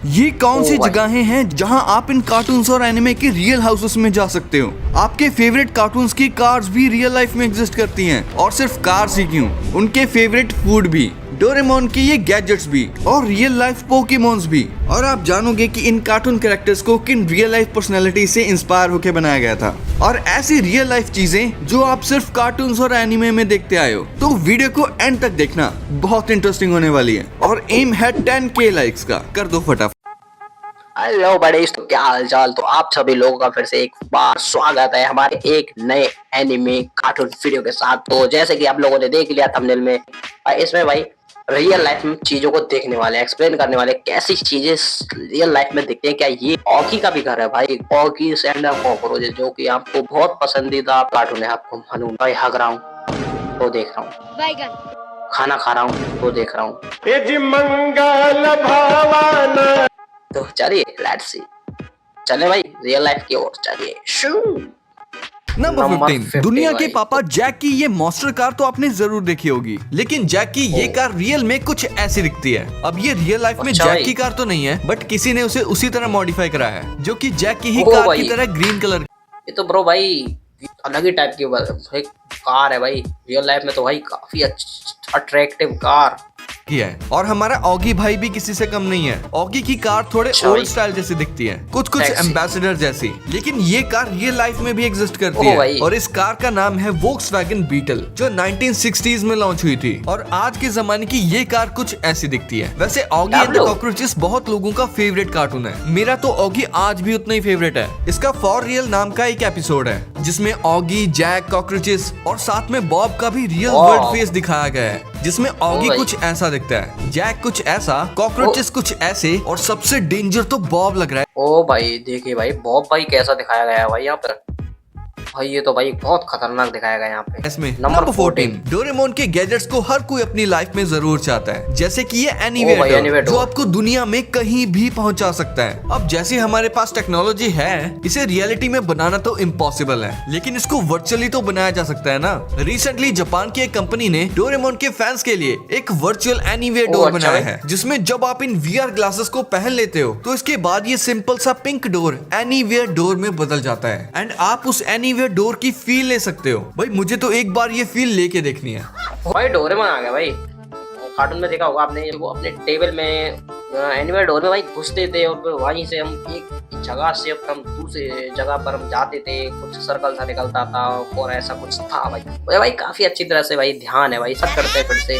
ये कौन सी जगहें हैं जहां आप इन कार्टून्स और एनिमे के रियल हाउसेस में जा सकते हो। आपके फेवरेट कार्टून्स की कार्स भी रियल लाइफ में एग्जिस्ट करती हैं, और सिर्फ कार्स ही क्यों, उनके फेवरेट फूड भी, डोरेमोन के ये गैजेट्स भी, और रियल लाइफ पोकेमॉन्स भी। और आप जानोगे कि इन कार्टून कैरेक्टर्स को किन रियल लाइफ पर्सनैलिटी से इंस्पायर होकर बनाया गया था, और ऐसी रियल लाइफ चीजें जो आप सिर्फ कार्टून्स और एनिमे में देखते आए हो। तो वीडियो को एंड तक देखना, बहुत इंटरेस्टिंग होने वाली है, और एम है 10K लाइक्स का, कर दो फटाफट। हेलो बड़े, तो क्या हाल चाल। तो आप सभी लोगों का फिर से एक बार स्वागत है हमारे एक नए एनिमे कार्टून वीडियो के साथ। तो जैसे कि आप लोगों ने देख लिया थंबनेल में, इसमें भाई रियल लाइफ में चीजों को देखने वाले, एक्सप्लेन करने वाले, कैसी चीजें रियल लाइफ में दिखती हैं। क्या ये ऑगी का भी घर है भाई? ऑगी एंड कॉकरोचेस, जो कि आपको बहुत पसंदीदा कार्टून है। आपको मनू भाई हग रहा हूँ तो देख रहा हूँ, खाना खा रहा हूँ तो देख रहा हूँ। तो चलिए लेट्स सी, चले भाई रियल लाइफ की ओर चलिए। नंबर 15, दुनिया के पापा जैक की ये मॉन्स्टर कार तो आपने जरूर देखी होगी, लेकिन जैक की ये कार रियल में कुछ ऐसी दिखती है। अब ये रियल लाइफ में जैक की कार तो नहीं है, बट किसी ने उसे उसी तरह मॉडिफाई करा है, जो कि जैक की ही कार की तरह ग्रीन कलर। ये तो ब्रो भाई अलग ही टाइप की भाई कार है भाई। रियल लाइफ में तो भाई काफी अट्रैक्टिव कार की है। और हमारा ऑगी भाई भी किसी से कम नहीं है। ऑगी की कार थोड़े ओल्ड स्टाइल जैसी दिखती है, कुछ एम्बेसडर जैसी, लेकिन ये कार रियल लाइफ में भी एग्जिस्ट करती है। और इस कार का नाम है वोक्सवैगन बीटल, जो 1960s में लॉन्च हुई थी। और आज के जमाने की ये कार कुछ ऐसी दिखती है। वैसे ऑगी एंड द कॉकरोचेस बहुत लोगों का फेवरेट कार्टून है। मेरा तो ऑगी आज भी उतना ही फेवरेट है। इसका फॉर रियल नाम का एक एपिसोड है, जिसमें ऑगी, जैक, कॉकरोचेस और साथ में बॉब का भी रियल वर्ल्ड फेस दिखाया गया है, जिसमें ऑगी कुछ ऐसा दिखता है, जैक कुछ ऐसा, कॉकरोचेस कुछ ऐसे, और सबसे डेंजर तो बॉब लग रहा है। ओ भाई देखिए भाई, बॉब भाई कैसा दिखाया गया है भाई यहाँ पर। भाई ये तो भाई बहुत खतरनाक दिखाया गया यहाँ पे। इसमें नंबर 14, डोरेमोन के गैजेट्स को हर कोई अपनी लाइफ में जरूर चाहता है, जैसे कि ये एनीवेटर, जो आपको दुनिया में कहीं भी पहुंचा सकता है। अब जैसे हमारे पास टेक्नोलॉजी है, इसे रियलिटी में बनाना तो इम्पॉसिबल है, लेकिन इसको वर्चुअली तो बनाया जा सकता है ना। रिसेंटली जापान की एक कंपनी ने डोरेमोन के फैंस के लिए एक वर्चुअल एनीवे डोर बनाया है, जिसमें जब आप इन VR ग्लासेस को पहन लेते हो, तो इसके बाद ये सिंपल सा पिंक डोर एनीवेयर डोर में बदल जाता है, एंड आप उस एनीवेयर डोर की फील ले सकते हो। भाई मुझे तो एक बार ये फील लेके देखनी है। भाई डोरेमोन आ गया भाई। कार्टून में देखा होगा आपने, वो अपने टेबल में एनीवेयर डोर में भाई घुसते थे, और फिर वहीं से हम एक जगह से हम दूसरी जगह पर हम जाते थे, कुछ सर्कल सा निकलता था और ऐसा कुछ था भाई। मुझे भाई काफी अच्छी तरह से भाई ध्यान है भाई, सब करते हैं फिर से।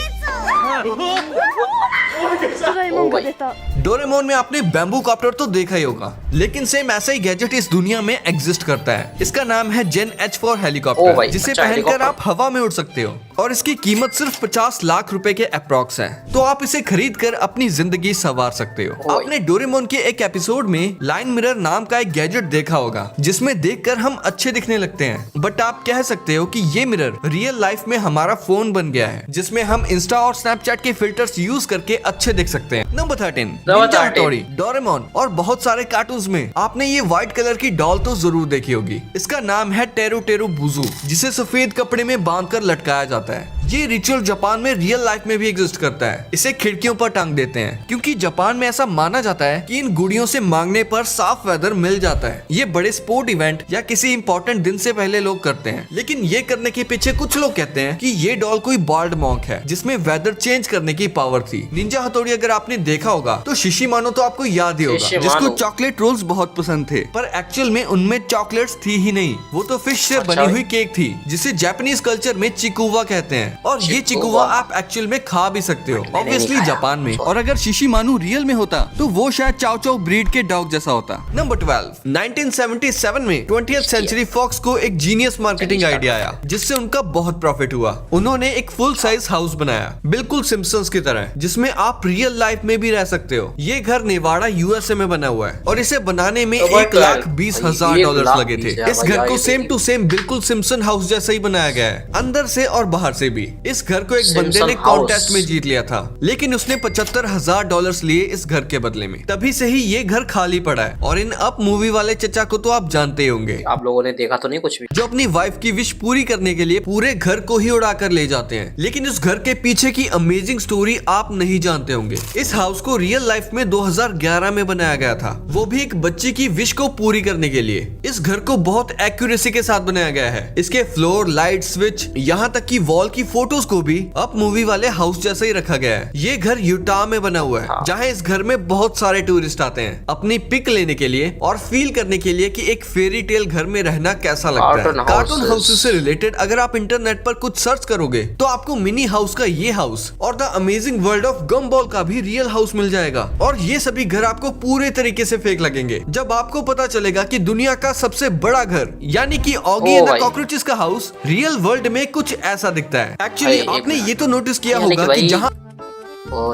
डोरेमोन में आपने बैम्बू कॉप्टर तो देखा ही होगा, लेकिन सेम ऐसा ही गैजेट इस दुनिया में एग्जिस्ट करता है। इसका नाम है जेन H फॉर हेलीकॉप्टर, जिसे पहनकर आप हवा में उड़ सकते हो, और इसकी कीमत सिर्फ 50 लाख रुपए के अप्रॉक्स है। तो आप इसे खरीद कर अपनी जिंदगी संवार सकते हो। आपने डोरेमोन के एक एपिसोड में लाइन मिरर नाम का एक गैजेट देखा होगा, जिसमें देखकर हम अच्छे दिखने लगते हैं, बट आप कह सकते हो कि ये मिरर रियल लाइफ में हमारा फोन बन गया है, जिसमें हम इंस्टा और स्नैपचैट के फिल्टर्स यूज करके अच्छे दिख सकते हैं। नंबर 13, निंजा हथौड़ी, डोरेमोन और बहुत सारे कार्टून्स में आपने ये व्हाइट कलर की डॉल तो जरूर देखी होगी। इसका नाम है टेरू टेरू बुजू, जिसे सफेद कपड़े में बांधकर लटकाया जाता है। ये रिचुअल जापान में रियल लाइफ में भी एग्जिस्ट करता है। इसे खिड़कियों पर टांग देते हैं, क्योंकि जापान में ऐसा माना जाता है कि इन गुड़ियों से मांगने पर साफ वेदर मिल जाता है। ये बड़े स्पोर्ट इवेंट या किसी इंपॉर्टेंट दिन से पहले लोग करते हैं, लेकिन ये करने के पीछे कुछ लोग कहते हैं कि ये डॉल कोई बाल्ड मॉन्क है, जिसमें वेदर चेंज करने की पावर थी। निंजा हथौड़ी अगर आपने देखा होगा तो शिशिमानो तो आपको याद ही होगा, जिसको चॉकलेट रोल्स बहुत पसंद थे, पर एक्चुअल में उनमें चॉकलेट्स थी ही नहीं, वो तो फिश से बनी हुई केक थी, जिसे जापानीज कल्चर में चिकुवा कहते हैं। और ये चिकुवा आप एक्चुअल में खा भी सकते हो, ऑब्वियसली जापान में। और अगर शिशिमानु रियल में होता तो वो शायद चाओ चाओ ब्रीड के डॉग जैसा होता। नंबर 12, 1977 में 20th सेंचुरी फॉक्स को एक जीनियस मार्केटिंग आइडिया आया, जिससे उनका बहुत प्रॉफिट हुआ। उन्होंने एक फुल साइज हाउस बनाया, बिल्कुल सिम्पसन्स की तरह, जिसमें आप रियल लाइफ में भी रह सकते हो। ये घर नेवाड़ा USA में बना हुआ है, और इसे बनाने में $1,20,000 लगे थे। इस घर को सेम टू सेम बिल्कुल सिम्पसन हाउस जैसा ही बनाया गया है, अंदर से और बाहर से भी। थी। इस घर को एक बंदे ने कॉन्टेस्ट में जीत लिया था, लेकिन उसने $75,000 लिए इस घर के बदले में। तभी से ही ये घर खाली पड़ा है। और इन अप मूवी वाले चचा को तो आप जानते ही होंगे, आप लोगों ने देखा तो नहीं कुछ भी, जो अपनी वाइफ की विश पूरी करने के लिए पूरे घर को ही उड़ा कर ले जाते हैं। लेकिन उस घर के पीछे की अमेजिंग स्टोरी आप नहीं जानते होंगे। इस हाउस को रियल लाइफ में 2011 में बनाया गया था, वो भी एक बच्चे की विश को पूरी करने के लिए। इस घर को बहुत एक्यूरेसी के साथ बनाया गया है। इसके फ्लोर, लाइट, स्विच, यहाँ तक कि वॉल की फोटोज को भी अप मूवी वाले हाउस जैसा ही रखा गया है। ये घर यूटा में बना हुआ है, जहाँ इस घर में बहुत सारे टूरिस्ट आते हैं अपनी पिक लेने के लिए और फील करने के लिए कि एक फेरी टेल घर में रहना कैसा लगता है। कार्टून हाउसेस से रिलेटेड अगर आप इंटरनेट पर कुछ सर्च करोगे तो आपको मिनी हाउस का ये हाउस और द अमेजिंग वर्ल्ड ऑफ गम्बॉल का भी रियल हाउस मिल जाएगा। और ये सभी घर आपको पूरे तरीके से फेक लगेंगे जब आपको पता चलेगा कि दुनिया का सबसे बड़ा घर यानी कि ऑगी एंड द कॉकरोचेस का हाउस रियल वर्ल्ड में कुछ ऐसा दिखता है। एक्चुअली आपने ये तो नोटिस किया होगा कि जहाँ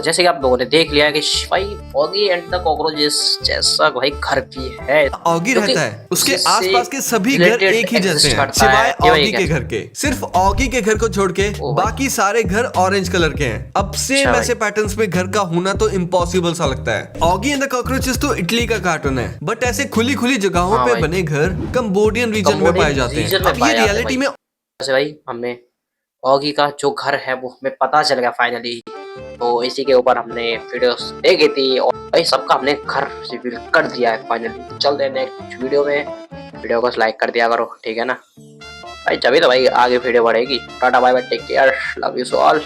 जैसे कि आप लोगों ने देख लिया है कि भाई ऑगी एंड द कॉकरोचेस जैसा भाई घर भी है, ऑगी रहता है, उसके आसपास के सभी घर एक ही जैसे हैं सिवाय ऑगी के घर के। सिर्फ ऑगी के घर को छोड़ के बाकी सारे घर ऑरेंज कलर के हैं। अब सेम ऐसे पैटर्न्स में घर का होना तो इम्पॉसिबल सा लगता है। ऑगी एंड द कॉकरोचेस तो इटली का कार्टून है, बट ऐसे खुली खुली जगहों पे बने घर कंबोडियन रीजन में पाए जाते हैं। अब ये रियलिटी में भाई हमने ऑगी का जो घर है वो हमें पता चल गया फाइनली, तो इसी के ऊपर हमने वीडियोस देखी थी और भाई सबका हमने घर रिवील कर दिया है फाइनली। चलते हैं नेक्स्ट वीडियो में, वीडियो को लाइक कर दिया करो, ठीक है ना भाई, तभी तो भाई आगे वीडियो बढ़ेगी। Tata bye bye, take care, love you so all.